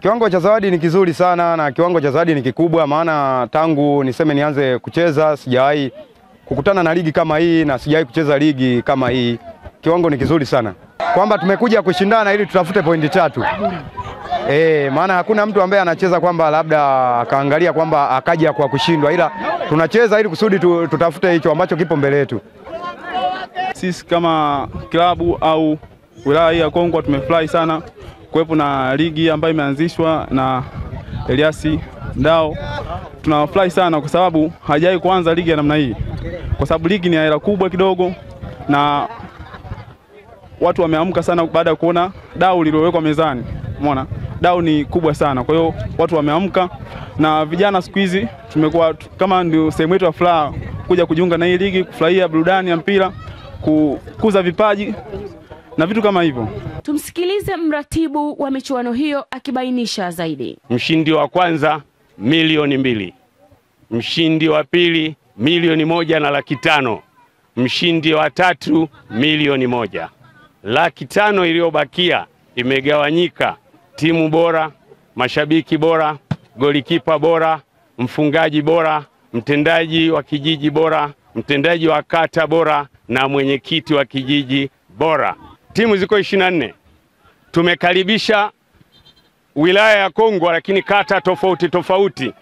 Kiwango cha zawadi ni kizuri sana na kiwango cha zawadi ni kikubwa, maana tangu niseme nianze kucheza sijawahi kukutana na ligi kama hii na sijawahi kucheza ligi kama hii. Kiwango ni kizuri sana, kwamba tumekuja kushindana ili tutafute pointi 3. Maana hakuna mtu ambaye anacheza kwamba labda akaangalia kwamba akaja kwa kushindwa, ila tunacheza ili kusudi tutafute hicho ambacho kipo mbele yetu. Sisi kama klabu au wilaya ya Kongwa tumefurahi sana kuwepo na ligi ambayo imeanzishwa na Elias Ndao. Tunafurahi sana kwa sababu hajawahi kuanza ligi ya namna hii, kwa sababu ligi ni hela kubwa kidogo na watu wameamka sana baada ya kuona dau lililowekwa mezani. Umeona? Dau ni kubwa sana. Kwa hiyo watu wameamka na vijana siku hizi tumekuwa kama ndio sehemu yetu ya furaha kuja kujiunga na hii ligi, kufurahia burudani ya mpira, kukuza vipaji na vitu kama hivyo. Tumsikilize mratibu wa michuano hiyo akibainisha zaidi. Mshindi wa kwanza milioni 2. Mshindi wa pili milioni 1,500,000. Mshindi wa tatu milioni 1. 500,000 iliyobakia imegawanyika: timu bora, mashabiki bora, golikipa bora, mfungaji bora, mtendaji wa kijiji bora, mtendaji wa kata bora na mwenyekiti wa kijiji bora. Timu ziko 24. Tumekaribisha wilaya ya Kongwa lakini kata tofauti tofauti.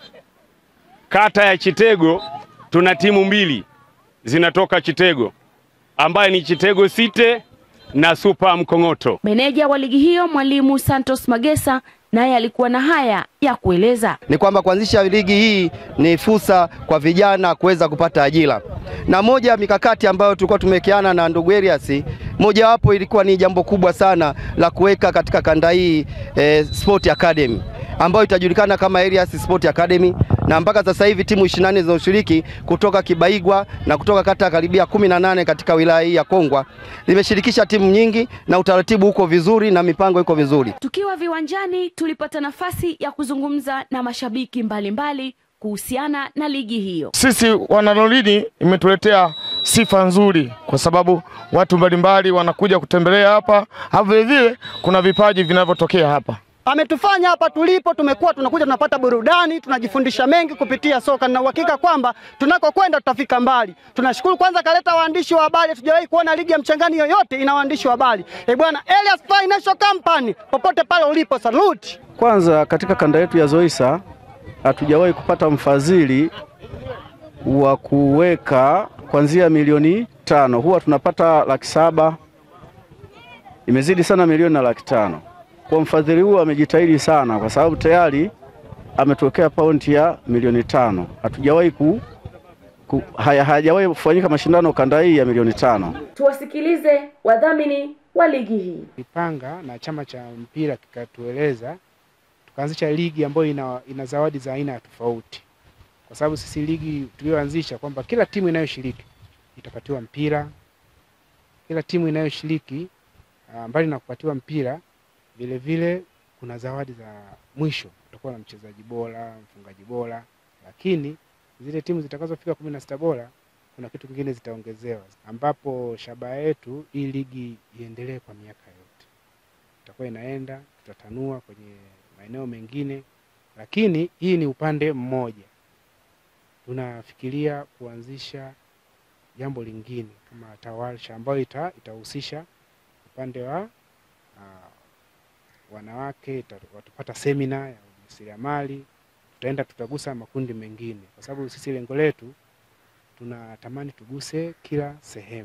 Kata ya Chitego tuna timu 2 zinatoka Chitego, ambaye ni Chitego City na Super Mkongoto. Meneja wa ligi hiyo Mwalimu Santos Magesa naye alikuwa na haya ya kueleza. Ni kwamba kuanzisha ligi hii ni fursa kwa vijana kuweza kupata ajira. Na moja ya mikakati ambayo tulikuwa tumewekeana na ndugu Elias, moja wapo ilikuwa ni jambo kubwa sana la kuweka katika kanda hii Sport Academy ambayo itajulikana kama Elias Sport Academy, na mpaka sasa hivi timu 24 zinazoshiriki kutoka Kibaigwa na kutoka kata karibia 18 katika wilaya hii ya Kongwa limeshirikisha timu nyingi, na utaratibu uko vizuri na mipango iko vizuri. Tukiwa viwanjani tulipata nafasi ya kuzungumza na mashabiki mbalimbali kuhusiana na ligi hiyo. Sisi wanalolini imetuletea sifa nzuri kwa sababu watu mbalimbali wanakuja kutembelea hapa, vile vile kuna vipaji vinavyotokea hapa. Ametufanya hapa tulipo tumekuwa tunakuja tunapata burudani, tunajifundisha mengi kupitia soka, na uhakika kwamba tunakokwenda tutafika mbali. Tunashukuru kwanza kaleta waandishi wa habari, hatujawahi kuona ligi ya mchangani yoyote ina waandishi wa habari. Bwana Elias Financial Company, popote pale ulipo, salute. Kwanza katika kanda yetu ya Zoisa hatujawahi kupata mfadhili wa kuweka kuanzia milioni 5. Huwa tunapata 700,000. Imezidi sana milioni na 500,000. Kwa mfadhili huyu amejitahidi sana kwa sababu tayari ametuwekea paundi ya milioni 5. Hatujawahi hajawahi kufanyika mashindano kanda hii ya milioni 5. Tuwasikilize wadhamini wa ligi hii. Kipanga na chama cha mpira kikatueleza tukaanzisha ligi ambayo ina zawadi za aina tofauti. Kwa sababu sisi ligi tulioanzisha kwamba kila timu inayoshiriki itapatiwa mpira. Kila timu inayoshiriki mbali na kupatiwa mpira, vile vile kuna zawadi za mwisho. Tutakuwa na mchezaji bora, mfungaji bora, lakini zile timu zitakazofika 16 bora kuna kitu kingine zitaongezewa, ambapo shabaha yetu hii ligi iendelee kwa miaka yote. Tutakuwa inaenda, tutatanua kwenye maeneo mengine, lakini hii ni upande mmoja. Tunafikiria kuanzisha jambo lingine kama tawarsha ambayo itahusisha upande wa wanawake, watapata semina ya ujasiriamali, tutagusa makundi mengine, kwa sababu sisi lengo letu tunatamani tuguse kila sehemu.